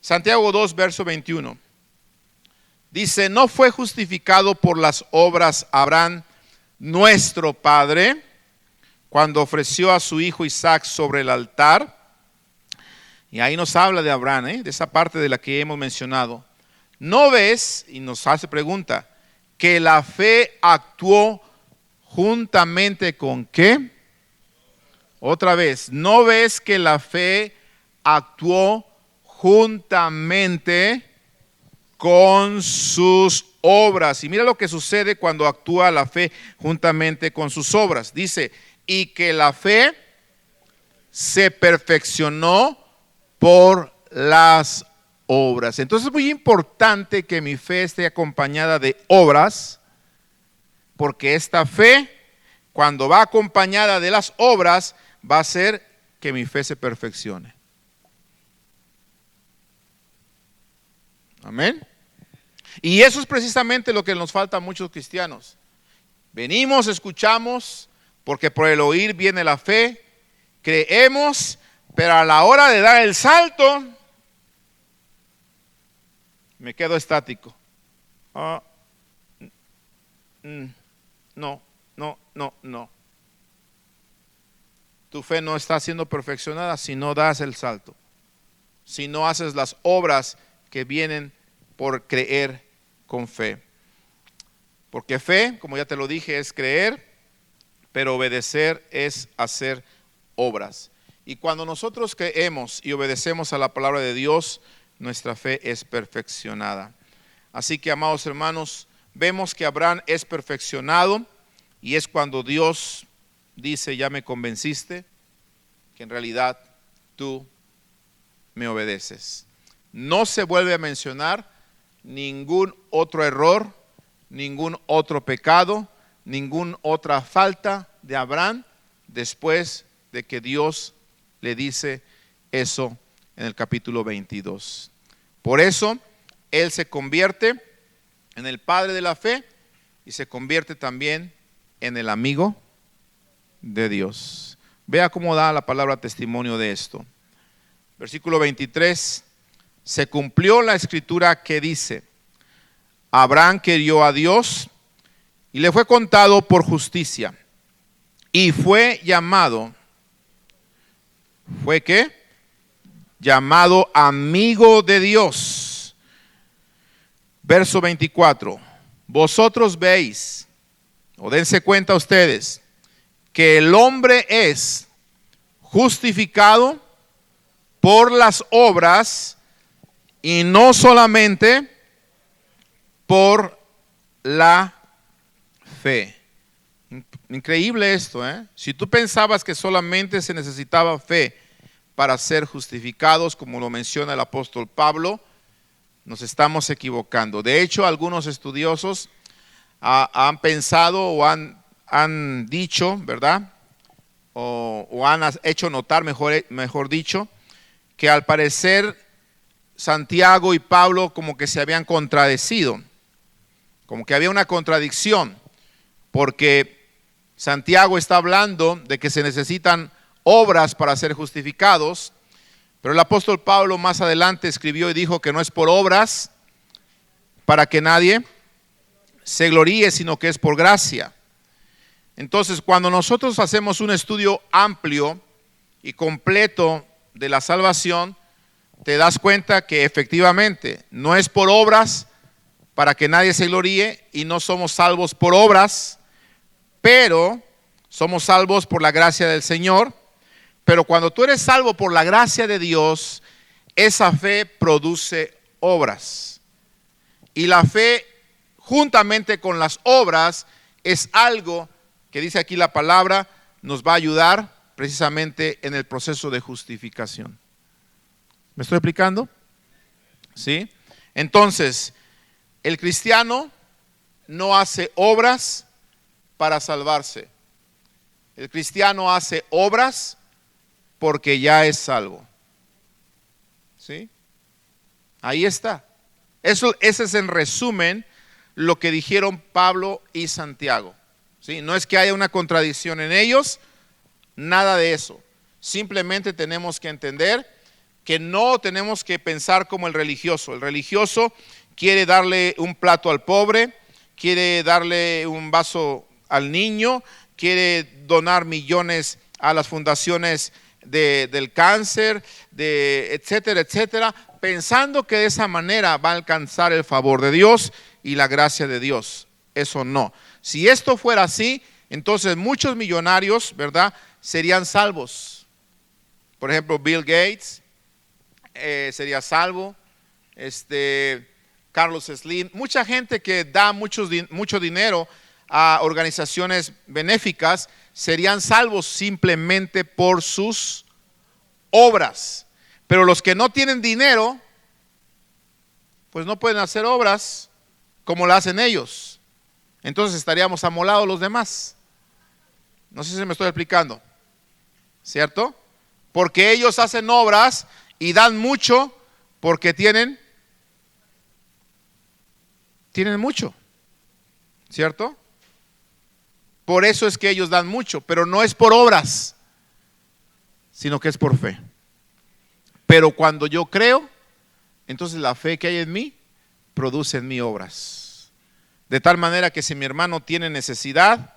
Santiago 2, verso 21. Dice, ¿no fue justificado por las obras Abraham, nuestro padre, cuando ofreció a su hijo Isaac sobre el altar? Y ahí nos habla de Abraham, de esa parte de la que hemos mencionado. ¿No ves, y nos hace pregunta, que la fe actuó juntamente con qué? Otra vez, ¿no ves que la fe actuó juntamente con sus obras? Y mira lo que sucede cuando actúa la fe juntamente con sus obras. Dice, y que la fe se perfeccionó por las obras. Entonces es muy importante que mi fe esté acompañada de obras, porque esta fe, cuando va acompañada de las obras, va a hacer que mi fe se perfeccione. Amén. Y eso es precisamente lo que nos falta a muchos cristianos. Venimos, escuchamos, porque por el oír viene la fe, creemos, pero a la hora de dar el salto, me quedo estático. No. Tu fe no está siendo perfeccionada si no das el salto, si no haces las obras que vienen por creer con fe. Porque fe, como ya te lo dije, es creer, pero obedecer es hacer obras. Y cuando nosotros creemos y obedecemos a la palabra de Dios, nuestra fe es perfeccionada. Así que, amados hermanos, vemos que Abraham es perfeccionado y es cuando Dios dice, ya me convenciste, que en realidad tú me obedeces. No se vuelve a mencionar ningún otro error, ningún otro pecado, ninguna otra falta de Abraham después de que Dios le dice eso en el capítulo 22. Por eso él se convierte en el padre de la fe y se convierte también en el amigo de Dios. Vea cómo da la palabra testimonio de esto. Versículo 23, se cumplió la escritura que dice, Abraham creyó a Dios y le fue contado por justicia y fue llamado, ¿fue qué? Llamado amigo de Dios. Verso 24, vosotros veis, o dense cuenta ustedes, que el hombre es justificado por las obras y no solamente por la fe. Increíble esto, ¿eh? Si tú pensabas que solamente se necesitaba fe para ser justificados, como lo menciona el apóstol Pablo, nos estamos equivocando. De hecho, algunos estudiosos han pensado o han dicho, ¿verdad? O han hecho notar, mejor dicho, que al parecer Santiago y Pablo como que se habían contradecido, como que había una contradicción, porque Santiago está hablando de que se necesitan obras para ser justificados, pero el apóstol Pablo más adelante escribió y dijo que no es por obras para que nadie se gloríe, sino que es por gracia. Entonces, cuando nosotros hacemos un estudio amplio y completo de la salvación, te das cuenta que efectivamente no es por obras para que nadie se gloríe, y no somos salvos por obras, pero somos salvos por la gracia del Señor. Pero cuando tú eres salvo por la gracia de Dios, esa fe produce obras. Y la fe, juntamente con las obras, es algo que dice aquí la palabra, nos va a ayudar precisamente en el proceso de justificación. ¿Me estoy explicando? ¿Sí? Entonces, el cristiano no hace obras para salvarse. El cristiano hace obras porque ya es salvo. ¿Sí? Ahí está. Ese es en resumen lo que dijeron Pablo y Santiago. ¿Sí? No es que haya una contradicción en ellos, nada de eso. Simplemente tenemos que entender que no tenemos que pensar como el religioso. El religioso quiere darle un plato al pobre, quiere darle un vaso al niño, quiere donar millones a las fundaciones del cáncer, etcétera, etcétera, pensando que de esa manera va a alcanzar el favor de Dios y la gracia de Dios. Eso no. Si esto fuera así, entonces muchos millonarios, ¿verdad?, serían salvos. Por ejemplo, Bill Gates sería salvo, Carlos Slim, mucha gente que da mucho dinero a organizaciones benéficas serían salvos simplemente por sus obras. Pero los que no tienen dinero, pues no pueden hacer obras como la hacen ellos. Entonces estaríamos amolados los demás. No sé si me estoy explicando, ¿cierto? Porque ellos hacen obras y dan mucho porque tienen mucho, ¿cierto? Por eso es que ellos dan mucho, pero no es por obras, sino que es por fe. Pero cuando yo creo, entonces la fe que hay en mí produce en mí obras. De tal manera que si mi hermano tiene necesidad,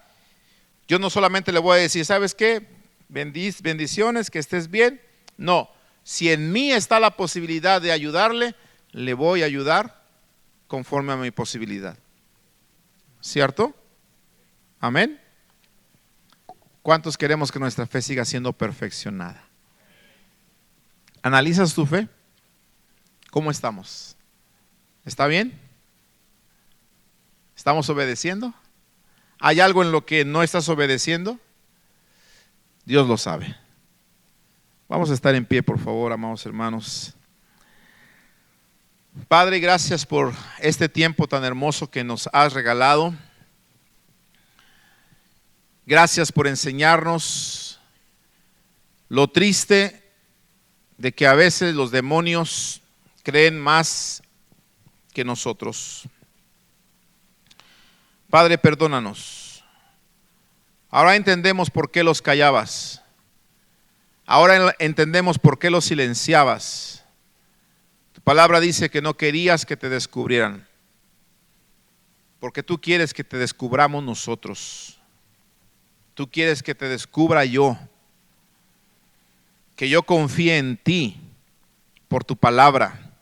yo no solamente le voy a decir, ¿sabes qué? Bendiciones, que estés bien. No, si en mí está la posibilidad de ayudarle, le voy a ayudar conforme a mi posibilidad. ¿Cierto? Amén. ¿Cuántos queremos que nuestra fe siga siendo perfeccionada? ¿Analizas tu fe? ¿Cómo estamos? ¿Está bien? ¿Estamos obedeciendo? ¿Hay algo en lo que no estás obedeciendo? Dios lo sabe. Vamos a estar en pie, por favor, amados hermanos. Padre, gracias por este tiempo tan hermoso que nos has regalado. Gracias por enseñarnos lo triste de que a veces los demonios creen más que nosotros. Padre, perdónanos. Ahora entendemos por qué los callabas. Ahora entendemos por qué los silenciabas. Tu palabra dice que no querías que te descubrieran, porque tú quieres que te descubramos nosotros. Tú quieres que te descubra yo, que yo confíe en ti por tu palabra,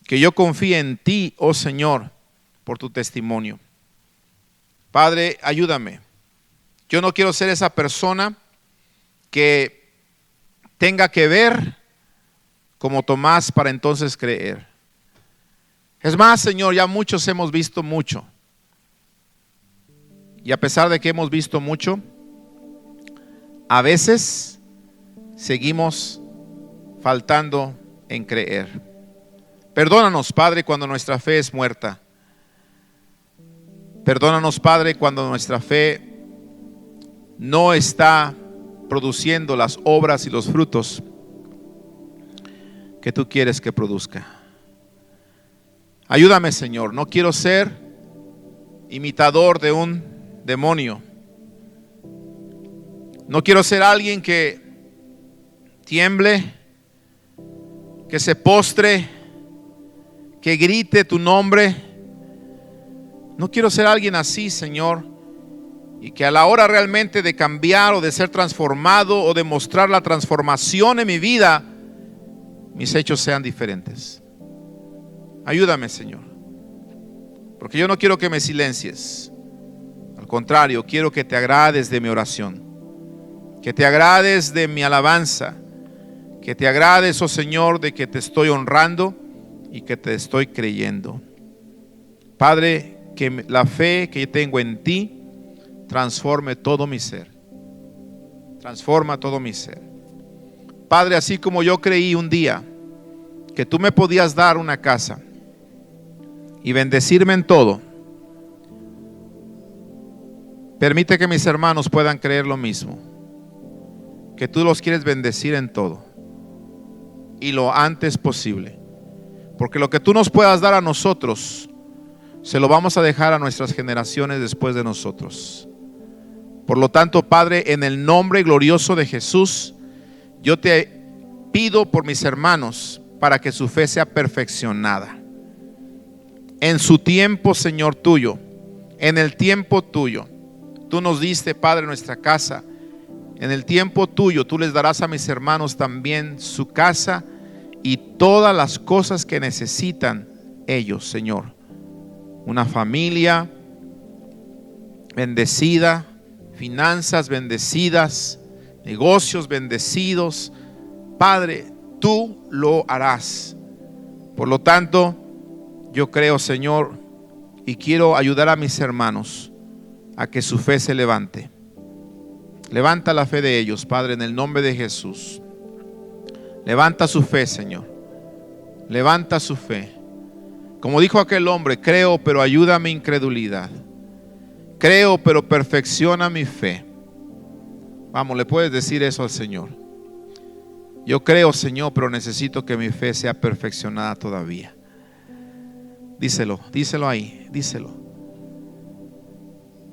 que yo confíe en ti, oh Señor, por tu testimonio. Padre, ayúdame. Yo no quiero ser esa persona que tenga que ver como Tomás para entonces creer. Es más, Señor, ya muchos hemos visto mucho. Y a pesar de que hemos visto mucho, a veces seguimos faltando en creer. Perdónanos, Padre, cuando nuestra fe es muerta. Perdónanos, Padre, cuando nuestra fe no está produciendo las obras y los frutos que tú quieres que produzca. Ayúdame, Señor. No quiero ser imitador de un demonio. No quiero ser alguien que tiemble, que se postre, que grite tu nombre, No quiero ser alguien así, Señor, y que a la hora realmente de cambiar o de ser transformado o de mostrar la transformación en mi vida, mis hechos sean diferentes. Ayúdame, Señor, porque yo no quiero que me silencies. Al contrario, quiero que te agrades de mi oración, que te agrades de mi alabanza, que te agrades, oh Señor, de que te estoy honrando y que te estoy creyendo. Padre, que la fe que tengo en ti transforme todo mi ser. Transforma todo mi ser. Padre, así como yo creí un día que tú me podías dar una casa y bendecirme en todo, permite que mis hermanos puedan creer lo mismo, que tú los quieres bendecir en todo y lo antes posible, porque lo que tú nos puedas dar a nosotros se lo vamos a dejar a nuestras generaciones después de nosotros. Por lo tanto, Padre, en el nombre glorioso de Jesús, yo te pido por mis hermanos para que su fe sea perfeccionada en su tiempo, Señor, tuyo, en el tiempo tuyo. Tú nos diste, Padre, nuestra casa. En el tiempo tuyo tú les darás a mis hermanos también su casa y todas las cosas que necesitan ellos, Señor. Una familia bendecida, finanzas bendecidas, negocios bendecidos. Padre, tú lo harás. Por lo tanto, yo creo, Señor, y quiero ayudar a mis hermanos a que su fe se levante. Levanta la fe de ellos, Padre, en el nombre de Jesús. Levanta su fe, Señor. Levanta su fe. Como dijo aquel hombre, creo, pero ayuda mi incredulidad. Creo, pero perfecciona mi fe. Vamos, le puedes decir eso al Señor. Yo creo, Señor, pero necesito que mi fe sea perfeccionada todavía. Díselo, díselo ahí, díselo.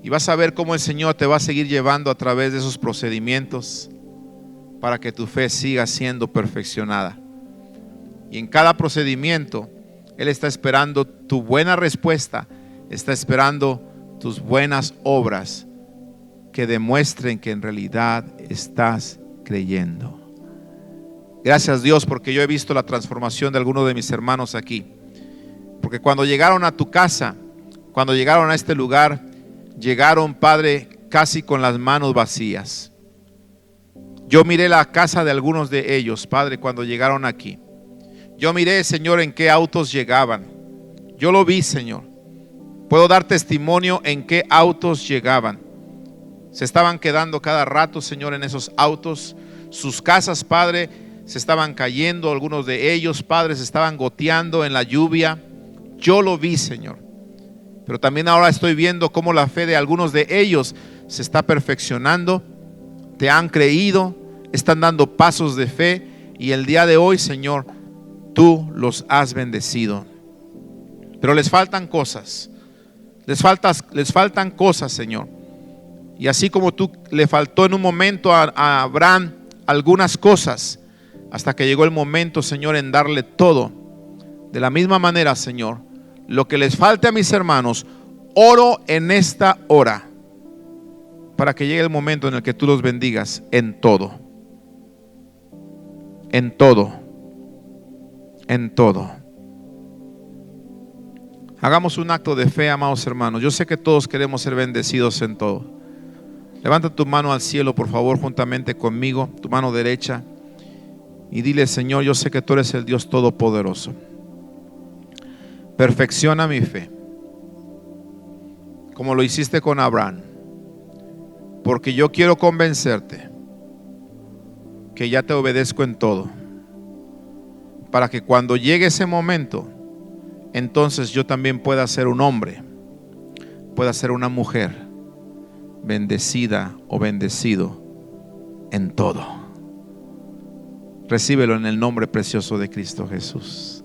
Y vas a ver cómo el Señor te va a seguir llevando a través de esos procedimientos para que tu fe siga siendo perfeccionada. Y en cada procedimiento Él está esperando tu buena respuesta, está esperando tus buenas obras que demuestren que en realidad estás creyendo. Gracias, Dios, porque yo he visto la transformación de algunos de mis hermanos aquí. Porque cuando llegaron a tu casa, cuando llegaron a este lugar, llegaron, Padre, casi con las manos vacías. Yo miré la casa de algunos de ellos, Padre, cuando llegaron aquí. Yo miré, Señor, en qué autos llegaban. Yo lo vi, Señor. Puedo dar testimonio en qué autos llegaban. Se estaban quedando cada rato, Señor, en esos autos. Sus casas, Padre, se estaban cayendo. Algunos de ellos, Padre, se estaban goteando en la lluvia. Yo lo vi, Señor. Pero también ahora estoy viendo cómo la fe de algunos de ellos se está perfeccionando. Te han creído, están dando pasos de fe. Y el día de hoy, Señor, tú los has bendecido. Pero les faltan cosas. Les faltan cosas, Señor. Y así como tú le faltó en un momento a Abraham algunas cosas, hasta que llegó el momento, Señor, en darle todo. De la misma manera, Señor, lo que les falte a mis hermanos, oro en esta hora para que llegue el momento en el que tú los bendigas en todo. En todo. En todo. Hagamos un acto de fe, amados hermanos. Yo sé que todos queremos ser bendecidos en todo. Levanta tu mano al cielo, por favor, juntamente conmigo, tu mano derecha, y dile: Señor, yo sé que tú eres el Dios Todopoderoso. Perfecciona mi fe, como lo hiciste con Abraham, porque yo quiero convencerte que ya te obedezco en todo, para que cuando llegue ese momento, entonces yo también pueda ser un hombre, pueda ser una mujer bendecida o bendecido en todo. Recíbelo en el nombre precioso de Cristo Jesús.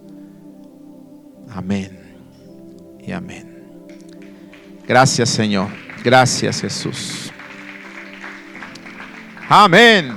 Amén y amén. Gracias, Señor. Gracias, Jesús. Amén.